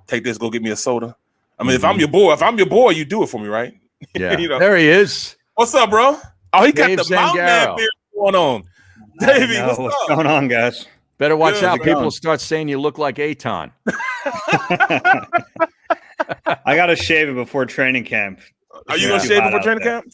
take this, go get me a soda. I mean, if I'm your boy, you do it for me, right? Yeah. There he is. What's up, bro? Oh, he Dave got the mountain man beard going on. Davey, what's going on, guys? Better watch out. People start saying you look like Aton. I got to shave it before training camp. Are you going to shave before training camp?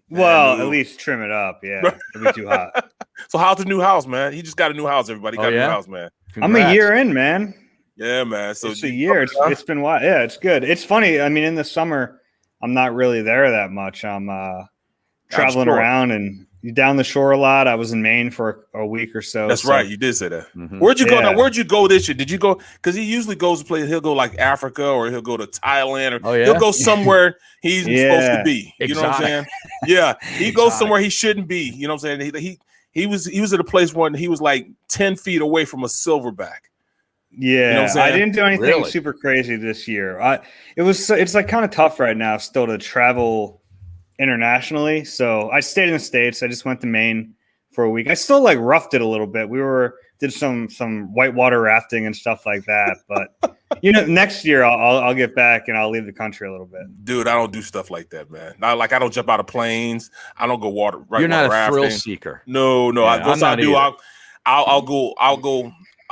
Well, at least trim it up. Yeah, it'll be too hot. So how's the new house, man? He just got a new house, everybody. Got a new house, man. Congrats. I'm a year in, man. Yeah, man. So it's a year. It's been wild. Yeah, it's good. It's funny. I mean, in the summer, I'm not really there that much. I'm traveling around and down the shore a lot. I was in Maine for a week or so. That's right. You did say that. Mm-hmm. Where'd you go? Now, where'd you go this year? Did you go? Because he usually goes to play. He'll go like Africa or he'll go to Thailand or he'll go somewhere he's supposed to be. You know what I'm saying? Yeah. He goes somewhere he shouldn't be. You know what I'm saying? He was at a place where he was like 10 feet away from a silverback. Yeah, you know what I'm saying? I didn't do anything super crazy this year. It's like kind of tough right now still to travel internationally. So I stayed in the States. I just went to Maine for a week. I still like roughed it a little bit. Did some whitewater rafting and stuff like that. But next year I'll get back and I'll leave the country a little bit. Dude, I don't do stuff like that, man. I don't jump out of planes. I don't go water. You're not a rafting. Thrill seeker. No. Yeah, I'll go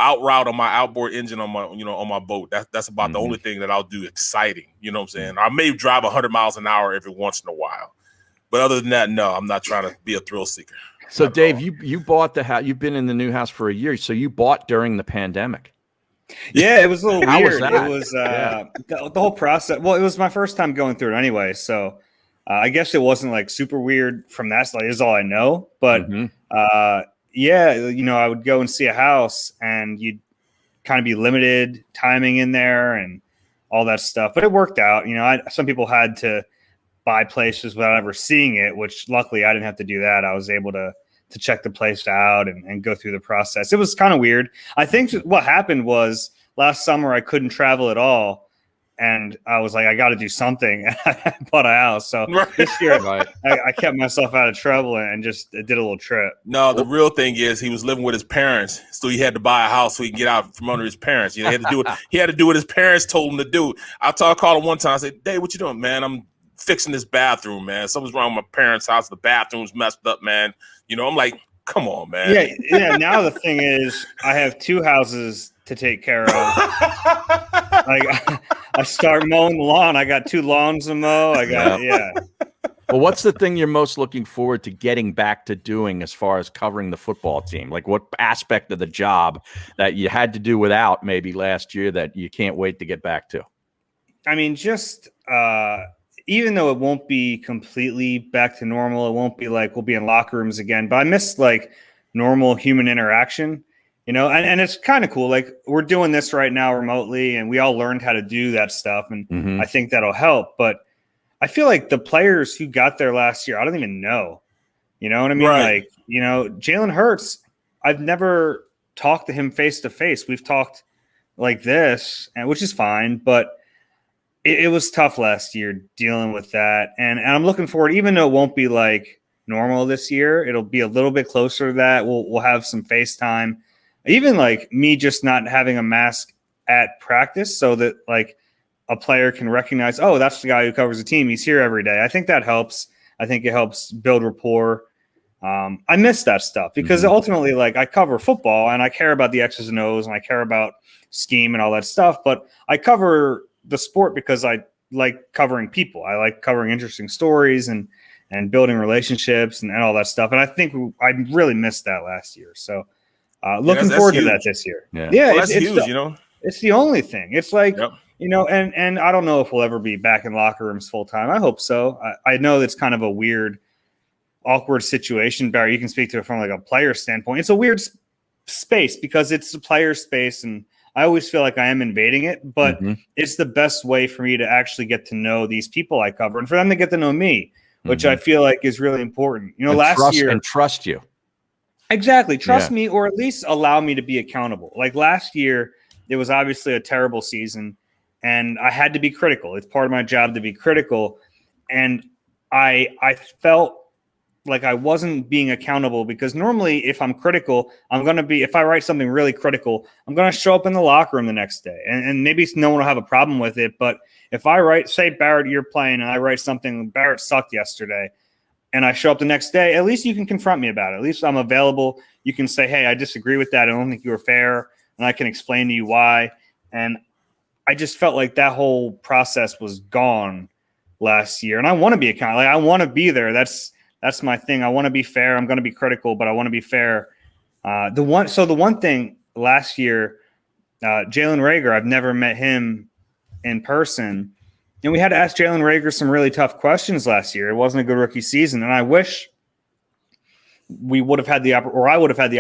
out route on my outboard engine on my boat. That's about the only thing that I'll do exciting. You know what I'm saying? I may drive 100 miles an hour every once in a while. But other than that, no, I'm not trying to be a thrill seeker. So, Dave, you bought the house. You've been in the new house for a year. So you bought during the pandemic. Yeah, it was a little How weird. Was that? It was the whole process. Well, it was my first time going through it anyway. So I guess it wasn't like super weird from that side is all I know. But I would go and see a house and you'd kind of be limited timing in there and all that stuff. But it worked out. Some people had to buy places without ever seeing it, which luckily I didn't have to do that. I was able to check the place out and go through the process. It was kind of weird. I think what happened was last summer I couldn't travel at all. And I was like, I got to do something. I bought a house. So this year I kept myself out of trouble and just did a little trip. No, the real thing is he was living with his parents. So he had to buy a house so he could get out from under his parents. He had to do it. He had to do what his parents told him to do. I called him one time. I said, Dave, what you doing, man? I'm fixing this bathroom, man. Something's wrong with my parents' house. The bathroom's messed up, man. I'm like, come on, man. Yeah. Now the thing is, I have two houses to take care of. I start mowing the lawn. I got 2 lawns to mow. Well, what's the thing you're most looking forward to getting back to doing as far as covering the football team? Like what aspect of the job that you had to do without maybe last year that you can't wait to get back to? I mean, just even though it won't be completely back to normal, it won't be like we'll be in locker rooms again, but I miss like normal human interaction, and it's kind of cool. Like we're doing this right now remotely and we all learned how to do that stuff. And I think that'll help, but I feel like the players who got there last year, I don't even know, you know what I mean? Right. Like, Jalen Hurts, I've never talked to him face to face. We've talked like this, and which is fine, but it was tough last year dealing with that. And I'm looking forward, even though it won't be like normal this year, it'll be a little bit closer to that. We'll have some FaceTime, even like me just not having a mask at practice so that like a player can recognize, oh, that's the guy who covers the team. He's here every day. I think that helps. I think it helps build rapport. I miss that stuff because ultimately, like I cover football and I care about the X's and O's and I care about scheme and all that stuff, but I cover the sport because I like covering people. I like covering interesting stories and building relationships and all that stuff. And I think I really missed that last year. So looking forward to that this year. Yeah, that's huge, It's the only thing. It's like, and I don't know if we'll ever be back in locker rooms full time. I hope so. I know it's kind of a weird, awkward situation. Barry, you can speak to it from like a player standpoint. It's a weird space because it's a player space and I always feel like I am invading it, but it's the best way for me to actually get to know these people I cover and for them to get to know me, which I feel like is really important. Last year and trust you. Exactly. Trust me, or at least allow me to be accountable. Like last year, it was obviously a terrible season and I had to be critical. It's part of my job to be critical. And I felt like I wasn't being accountable, because normally if I'm critical, if I write something really critical, I'm going to show up in the locker room the next day, and maybe no one will have a problem with it. But if I say, Barrett, you're playing, and I write something, Barrett sucked yesterday, and I show up the next day, at least you can confront me about it. At least I'm available. You can say, hey, I disagree with that. I don't think you were fair, and I can explain to you why. And I just felt like that whole process was gone last year. And I want to be accountable. Like, I want to be there. That's my thing. I want to be fair. I'm going to be critical, but I want to be fair. The one thing last year, Jalen Reagor, I've never met him in person, and we had to ask Jalen Reagor some really tough questions last year. It wasn't a good rookie season, and I wish I would have had the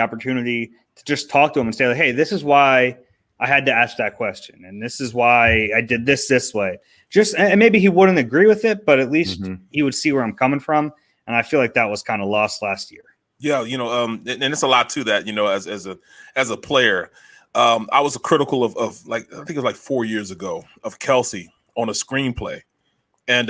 opportunity to just talk to him and say, like, hey, this is why I had to ask that question, and this is why I did this way. And maybe he wouldn't agree with it, but at least he would see where I'm coming from. And I feel like that was kind of lost last year. Yeah, and it's a lot to that, as a player. I was critical of like, I think it was like 4 years ago, of Kelsey on a screenplay. And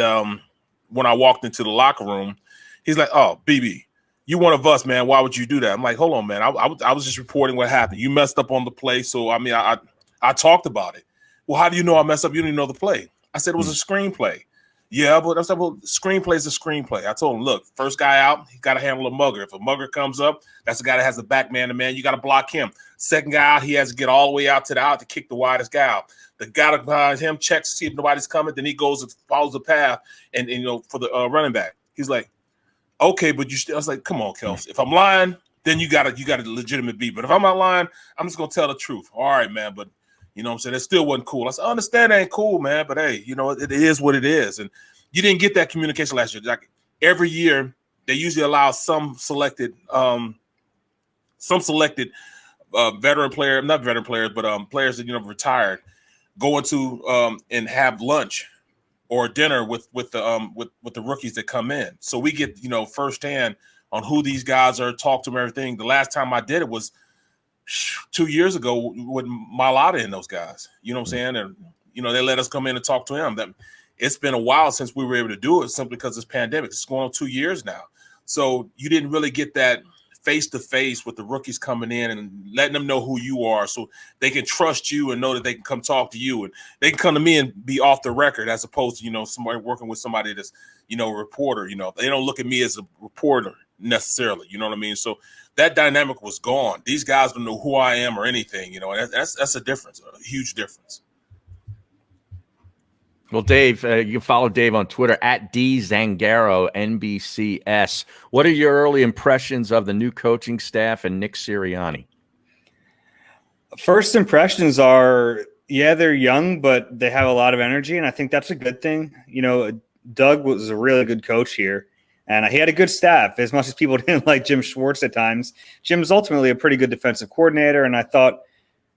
when I walked into the locker room, he's like, oh, BB, you one of us, man. Why would you do that? I'm like, hold on, man. I was just reporting what happened. You messed up on the play. So, I mean, I talked about it. Well, how do you know I messed up? You didn't know the play. I said it was a screenplay. Yeah, but I said, well, screenplay is a screenplay. I told him, look, first guy out, he got to handle a mugger. If a mugger comes up, that's the guy that has the back man to man. You got to block him. Second guy out, he has to get all the way out to the out to kick the widest guy out. The guy behind him checks to see if nobody's coming. Then he goes and follows the path and for the running back. He's like, okay, but you still. I was like, come on, Kels. If I'm lying, then you got a legitimate beat. But if I'm not lying, I'm just gonna tell the truth. All right, man. But you know what I'm saying? It still wasn't cool. I said, I understand that ain't cool, man. But hey, it is what it is. And you didn't get that communication last year. Like every year, they usually allow some selected veteran player, not veteran players, but players that retired, go into and have lunch or dinner with the rookies that come in. So we get firsthand on who these guys are, talk to them, everything. The last time I did it was 2 years ago with Mailata and those guys. You know what I'm saying? And they let us come in and talk to him. That it's been a while since we were able to do it, simply because it's pandemic. It's going on 2 years now. So you didn't really get that face-to-face with the rookies coming in and letting them know who you are, so they can trust you and know that they can come talk to you, and they can come to me and be off the record, as opposed to somebody working with somebody that's a reporter. They don't look at me as a reporter necessarily. You know what I mean? So that dynamic was gone. These guys don't know who I am or anything. And that's a difference, a huge difference. Well, Dave, you can follow Dave on Twitter at Zangaro NBCS. What are your early impressions of the new coaching staff and Nick Sirianni? First impressions are, they're young, but they have a lot of energy, and I think that's a good thing. Doug was a really good coach here, and he had a good staff. As much as people didn't like Jim Schwartz at times, Jim's ultimately a pretty good defensive coordinator, and I thought,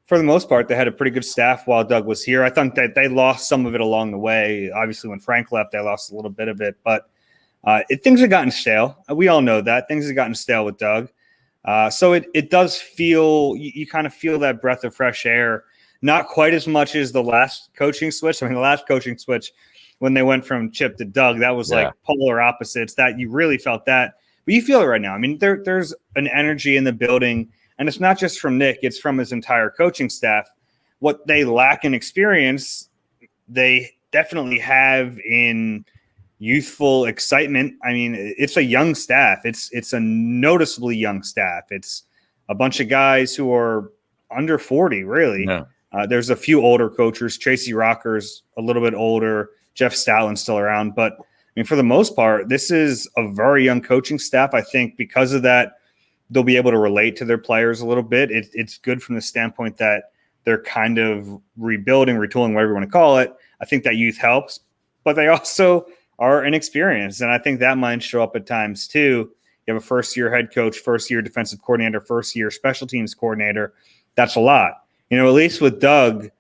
for the most part, they had a pretty good staff while Doug was here. I think that they lost some of it along the way. Obviously, when Frank left, they lost a little bit of it. But things have gotten stale. We all know that. Things have gotten stale with Doug. So it does feel – you kind of feel that breath of fresh air. Not quite as much as the last coaching switch. I mean, the last coaching switch, when they went from Chip to Doug, that was like polar opposites. That you really felt that. But you feel it right now. I mean, there's an energy in the building. And it's not just from Nick, it's from his entire coaching staff. What they lack in experience, they definitely have in youthful excitement. I mean, it's a young staff. It's a noticeably young staff. It's a bunch of guys who are under 40, really. Yeah. There's a few older coaches. Tracy Rocker's a little bit older. Jeff Stoutland's still around. But, I mean, for the most part, this is a very young coaching staff. I think because of that, they'll be able to relate to their players a little bit. It's good from the standpoint that they're kind of rebuilding, retooling, whatever you want to call it. I think that youth helps, but they also are inexperienced. And I think that might show up at times too. You have a first-year head coach, first-year defensive coordinator, first-year special teams coordinator. That's a lot. At least with Doug,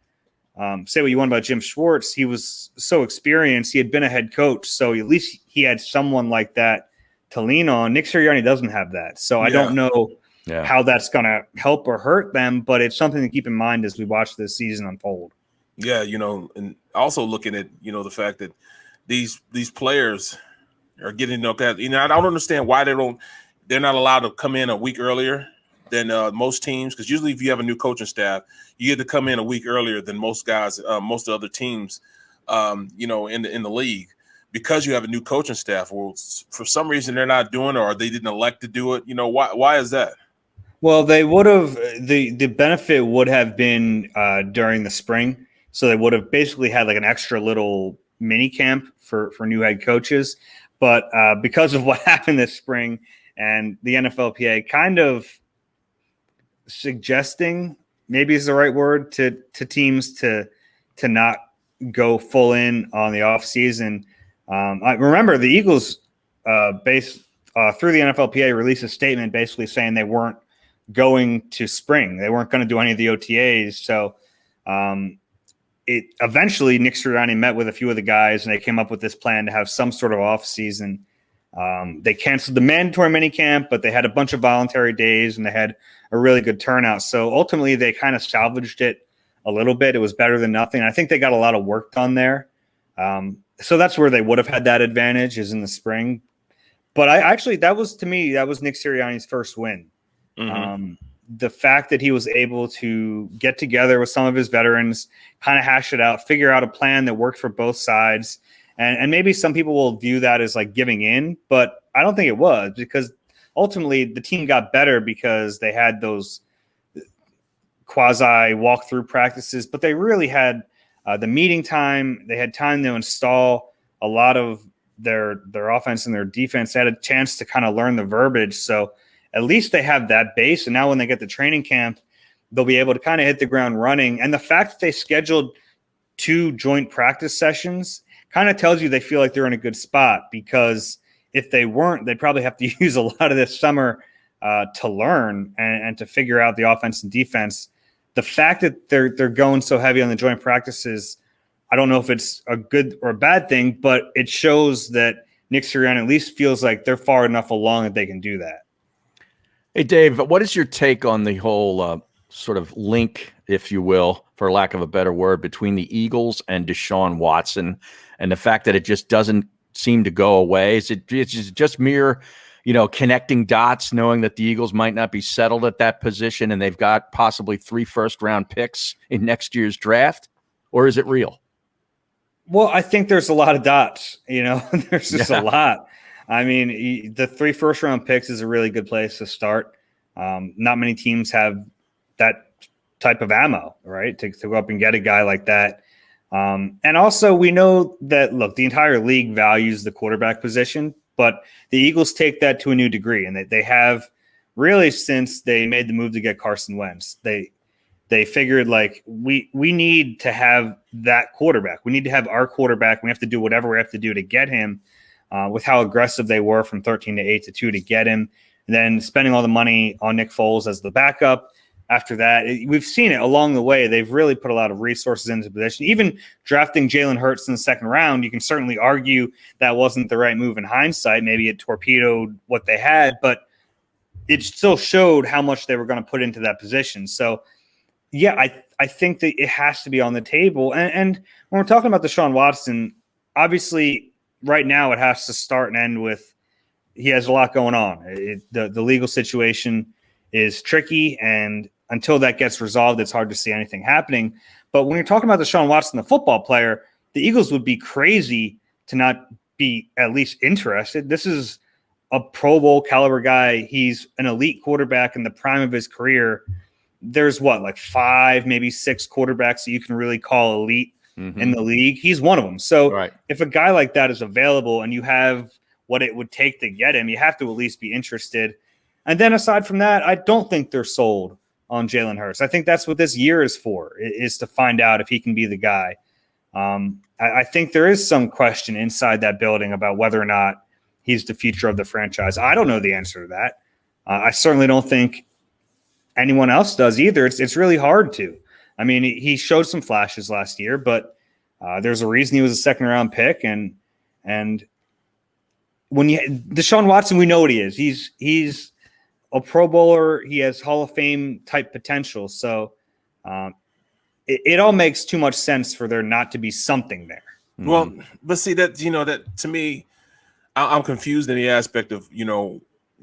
say what you want about Jim Schwartz, he was so experienced. He had been a head coach, so at least he had someone like that to lean on. Nick Sirianni doesn't have that. So I don't know how that's going to help or hurt them, but it's something to keep in mind as we watch this season unfold. Yeah, and also looking at, the fact that these players or getting I don't understand why they're not allowed to come in a week earlier than most teams, because usually if you have a new coaching staff, you get to come in a week earlier than most guys, most of the other teams, in the league, because you have a new coaching staff. Well, for some reason they're not doing it, or they didn't elect to do it. Why is that? Well, they would have the benefit would have been during the spring, so they would have basically had like an extra little mini camp for new head coaches. But because of what happened this spring, and the NFLPA kind of suggesting, maybe is the right word, to teams to not go full in on the off season. I remember the Eagles, through the NFLPA, released a statement basically saying they weren't going to spring. They weren't going to do any of the OTAs. So it eventually Nick Sirianni met with a few of the guys, and they came up with this plan to have some sort of off season. They canceled the mandatory minicamp, but they had a bunch of voluntary days, and they had a really good turnout. So ultimately they kind of salvaged it a little bit. It was better than nothing. I think they got a lot of work done there. So that's where they would have had that advantage, is in the spring. But that was Nick Sirianni's first win. Mm-hmm. The fact that he was able to get together with some of his veterans, kind of hash it out, figure out a plan that worked for both sides. And maybe some people will view that as like giving in, but I don't think it was, because ultimately the team got better because they had those quasi walkthrough practices, but they really had the meeting time. They had time to install a lot of their offense and their defense. They had a chance to kind of learn the verbiage. So at least they have that base. And now when they get to training camp, they'll be able to kind of hit the ground running. And the fact that they scheduled 2 joint practice sessions kind of tells you they feel like they're in a good spot, because if they weren't, they'd probably have to use a lot of this summer to learn and to figure out the offense and defense. The fact that they're going so heavy on the joint practices, I don't know if it's a good or a bad thing, but it shows that Nick Sirianni at least feels like they're far enough along that they can do that. Hey, Dave, what is your take on the whole sort of link, if you will, for lack of a better word, between the Eagles and Deshaun Watson, and the fact that it just doesn't seem to go away? It's just mere, connecting dots, knowing that the Eagles might not be settled at that position and they've got possibly 3 first-round picks in next year's draft? Or is it real? Well, I think there's a lot of dots, there's just a lot. I mean, the 3 first-round picks is a really good place to start. Not many teams have that type of ammo, right, to go up and get a guy like that. And also, we know that, look, the entire league values the quarterback position, but the Eagles take that to a new degree, and they have really since they made the move to get Carson Wentz. They figured, like, we need to have that quarterback. We need to have our quarterback. We have to do whatever we have to do to get him. With how aggressive they were from 13 to 8 to 2 to get him, and then spending all the money on Nick Foles as the backup. After that, we've seen it along the way. They've really put a lot of resources into the position. Even drafting Jalen Hurts in the second round, you can certainly argue that wasn't the right move in hindsight. Maybe it torpedoed what they had, but it still showed how much they were going to put into that position. So, yeah, I think that it has to be on the table. And when we're talking about Deshaun Watson, obviously – right now, it has to start and end with he has a lot going on. The legal situation is tricky, and until that gets resolved, it's hard to see anything happening. But when you're talking about Deshaun Watson, the football player, the Eagles would be crazy to not be at least interested. This is a Pro Bowl caliber guy. He's an elite quarterback in the prime of his career. There's 5, maybe 6 quarterbacks that you can really call elite in the league. He's one of them. So if a guy like that is available and you have what it would take to get him, you have to at least be interested. And then aside from that, I don't think they're sold on Jalen Hurts. I think that's what this year is for, is to find out if he can be the guy. I think there is some question inside that building about whether or not he's the future of the franchise. I don't know the answer to that. I certainly don't think anyone else does either. It's really hard to. I mean, he showed some flashes last year, but there's a reason he was a second-round pick. And when Deshaun Watson, we know what he is. He's a Pro Bowler. He has Hall of Fame type potential. So it all makes too much sense for there not to be something there. Well, but see that that to me, I'm confused in the aspect of,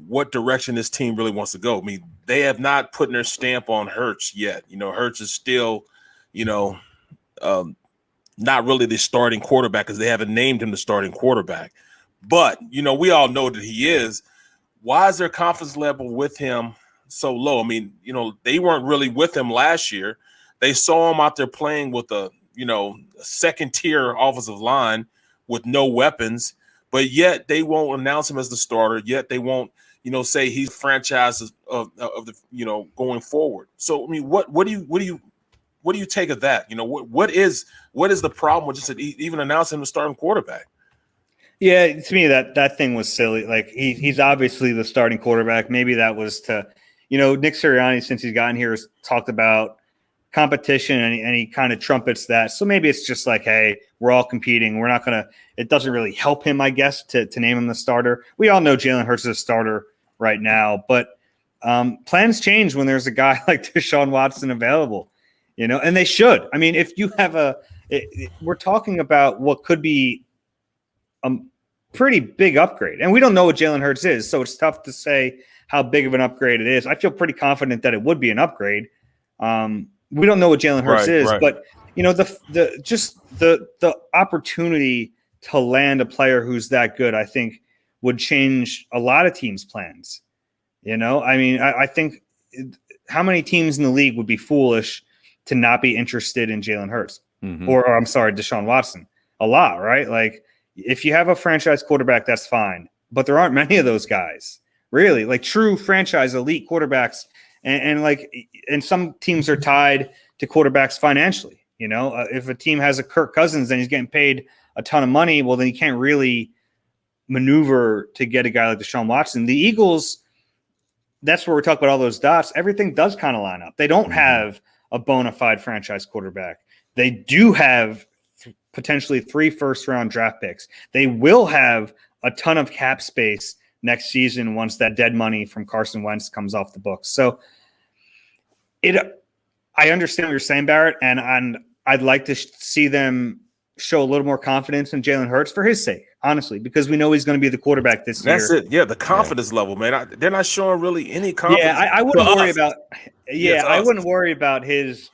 what direction this team really wants to go. I mean, they have not put their stamp on Hurts yet. Hurts is still, not really the starting quarterback because they haven't named him the starting quarterback. But, we all know that he is. Why is their confidence level with him so low? I mean, they weren't really with him last year. They saw him out there playing with a second-tier offensive line with no weapons, but yet they won't announce him as the starter. Yet they won't, say he's franchise of the, going forward. So, I mean, what do you take of that? What is the problem with just even announcing him the starting quarterback? Yeah, to me that thing was silly. Like he's obviously the starting quarterback. Maybe that was to, Nick Sirianni, since he's gotten here, has talked about competition and he kind of trumpets that. So maybe it's just like, hey, we're all competing. We're not gonna. It doesn't really help him, I guess, to name him the starter. We all know Jalen Hurts is a starter right now, but plans change when there's a guy like Deshaun Watson available, and they should. I mean, if you have we're talking about what could be a pretty big upgrade. And we don't know what Jalen Hurts is, so it's tough to say how big of an upgrade it is. I feel pretty confident that it would be an upgrade. We don't know what Jalen Hurts is, but the opportunity to land a player who's that good, I think, would change a lot of teams' plans. I mean, I think how many teams in the league would be foolish to not be interested in Jalen Hurts or I'm sorry, Deshaun Watson? A lot, right? Like, if you have a franchise quarterback, that's fine. But there aren't many of those guys, really, like true franchise elite quarterbacks. And some teams are tied to quarterbacks financially. If a team has a Kirk Cousins and he's getting paid a ton of money, well, then you can't really maneuver to get a guy like Deshaun Watson. The Eagles, that's where we're talking about all those dots. Everything does kind of line up. They don't have a bona fide franchise quarterback. They do have potentially 3 first-round draft picks. They will have a ton of cap space next season once that dead money from Carson Wentz comes off the books. So I understand what you're saying, Barrett, and I'd like to see them show a little more confidence in Jalen Hurts for his sake, honestly, because we know he's going to be the quarterback this year. That's it. Yeah, the confidence level, man. They're not showing really any confidence. Yeah, I wouldn't worry about. Yeah, I wouldn't worry about his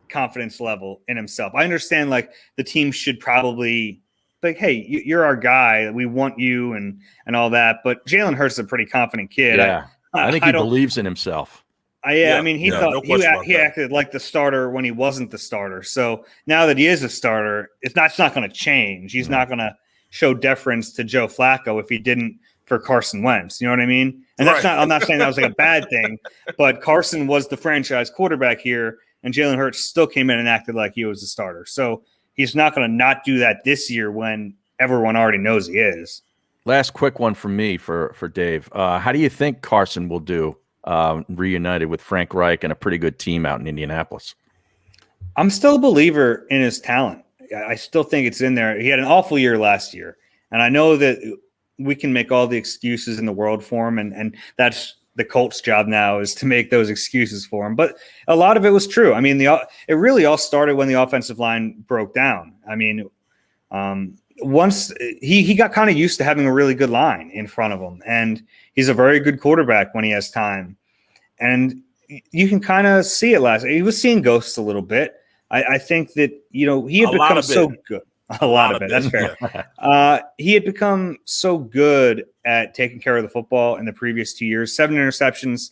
confidence level in himself. I understand, like, the team should probably like, hey, you're our guy. We want you and all that. But Jalen Hurts is a pretty confident kid. Yeah, I think he believes in himself. I mean, he thought he acted like the starter when he wasn't the starter. So now that he is a starter, it's not going to change. He's not going to show deference to Joe Flacco if he didn't for Carson Wentz. You know what I mean? And that's not. I'm not saying that was like a bad thing, but Carson was the franchise quarterback here, and Jalen Hurts still came in and acted like he was the starter. So he's not going to not do that this year when everyone already knows he is. Last quick one from me for Dave. How do you think Carson will do reunited with Frank Reich and a pretty good team out in Indianapolis? I'm still a believer in his talent. I still think it's in there. He had an awful year last year, and I know that we can make all the excuses in the world for him, and that's the Colts' job now, is to make those excuses for him. But a lot of it was true. I mean, it really all started when the offensive line broke down. I mean, once he got kind of used to having a really good line in front of him, and he's a very good quarterback when he has time. And you can kind of see it last. He was seeing ghosts a little bit. I think that, he had become so good. A lot of it. That's fair. He had become so good at taking care of the football in the previous 2 years. 7 interceptions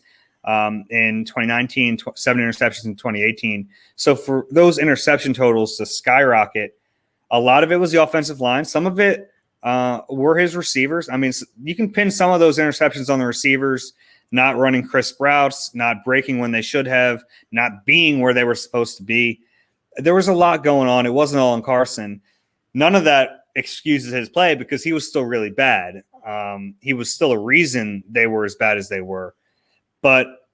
in 2019, 7 interceptions in 2018. So for those interception totals to skyrocket, a lot of it was the offensive line. Some of it were his receivers. I mean, you can pin some of those interceptions on the receivers, not running crisp routes, not breaking when they should have, not being where they were supposed to be. There was a lot going on. It wasn't all on Carson. None of that excuses his play because he was still really bad. He was still a reason they were as bad as they were. But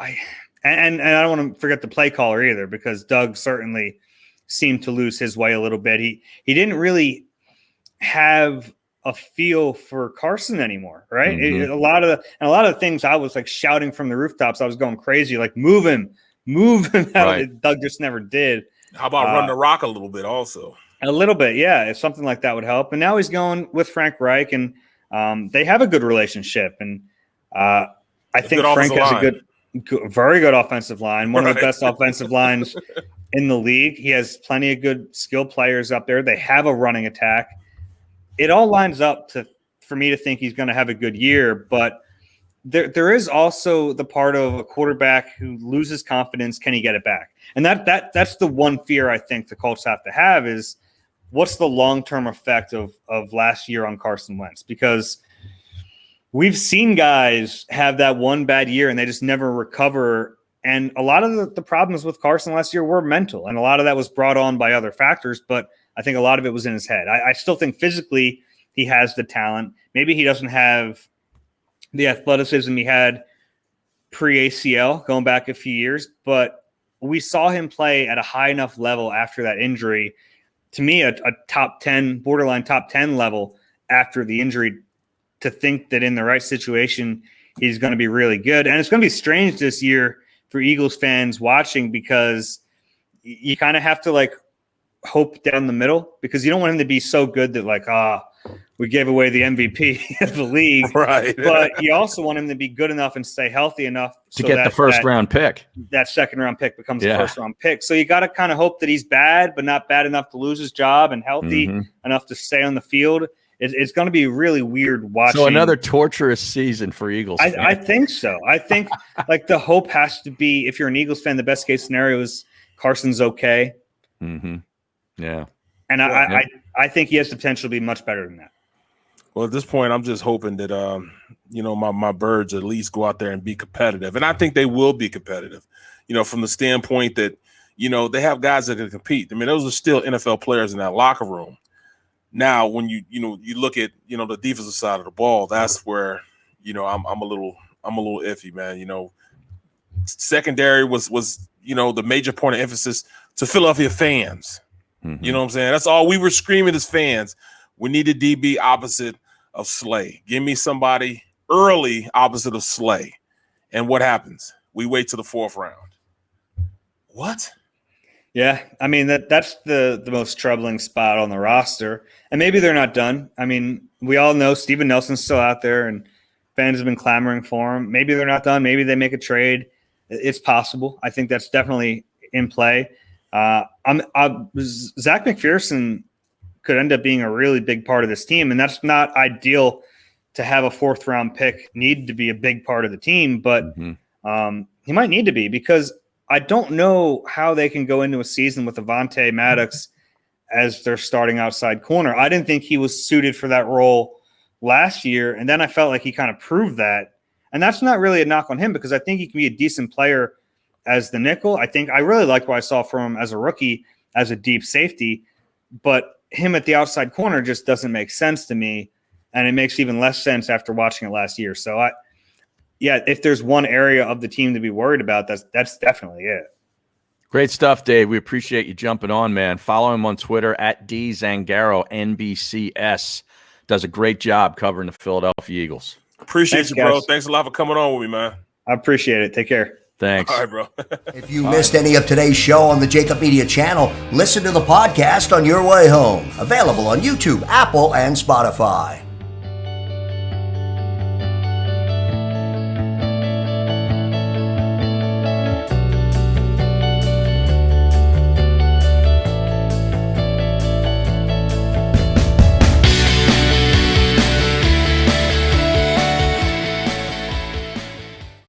I don't want to forget the play caller either, because Doug certainly seemed to lose his way a little bit. He didn't really have a feel for Carson anymore, right? Mm-hmm. A lot of the things I was like shouting from the rooftops. I was going crazy, like move him out. Right. Doug just never did. How about run the rock a little bit also? A little bit, yeah. If something like that would help. And now he's going with Frank Reich, and they have a good relationship. And I think Frank has very good offensive line, one of the best offensive lines in the league. He has plenty of good skill players up there. They have a running attack. It all lines up for me to think he's going to have a good year, but there is also the part of a quarterback who loses confidence. Can he get it back? And that's the one fear I think the Colts have to have is what's the long-term effect of last year on Carson Wentz? Because we've seen guys have that one bad year and they just never recover. And a lot of the problems with Carson last year were mental, and a lot of that was brought on by other factors, but I think a lot of it was in his head. I still think physically he has the talent. Maybe he doesn't have the athleticism he had pre-ACL going back a few years, but we saw him play at a high enough level after that injury. To me, a top 10, borderline top 10 level after the injury to think that in the right situation, he's going to be really good. And it's going to be strange this year for Eagles fans watching because you kind of have to hope down the middle because you don't want him to be so good that we gave away the MVP of the league. Right. But you also want him to be good enough and stay healthy enough to get the first round pick. That second round pick becomes the first round pick. So you got to kind of hope that he's bad, but not bad enough to lose his job and healthy enough to stay on the field. It's going to be really weird watching. So another torturous season for Eagles fans. I think so. I think the hope has to be, if you're an Eagles fan, the best case scenario is Carson's okay. Mm-hmm. Yeah. And I think he has the potential to be much better than that. Well, at this point, I'm just hoping that, my birds at least go out there and be competitive. And I think they will be competitive, from the standpoint that, they have guys that can compete. I mean, those are still NFL players in that locker room. Now, when you look at, the defensive side of the ball, that's where, I'm a little iffy, man. Secondary was the major point of emphasis to Philadelphia fans. Mm-hmm. You know what I'm saying? That's all we were screaming as fans. We need a DB opposite of Slay. Give me somebody early opposite of Slay. And what happens? We wait to the fourth round. What? Yeah, I mean, that's the most troubling spot on the roster. And maybe they're not done. I mean, we all know Steven Nelson's still out there and fans have been clamoring for him. Maybe they're not done. Maybe they make a trade. It's possible. I think that's definitely in play. Zach McPherson could end up being a really big part of this team, and that's not ideal to have a fourth round pick need to be a big part of the team, but he might need to be because I don't know how they can go into a season with Avonte Maddox as their starting outside corner. I didn't think he was suited for that role last year, and then I felt like he kind of proved that. And that's not really a knock on him because I think he can be a decent player as the nickel. I think I really liked what I saw from him as a rookie as a deep safety, but him at the outside corner just doesn't make sense to me, and it makes even less sense after watching it last year. So if there's one area of the team to be worried about, that's definitely it. Great stuff, Dave. We appreciate you jumping on, man. Follow him on Twitter at @Zangaro NBCS. Does a great job covering the Philadelphia Eagles. Appreciate you, bro. Thanks a lot for coming on with me, man. I appreciate it. Take care. Thanks. All right, bro. If you missed any of today's show on the JAKIB Media channel, listen to the podcast on your way home. Available on YouTube, Apple, and Spotify.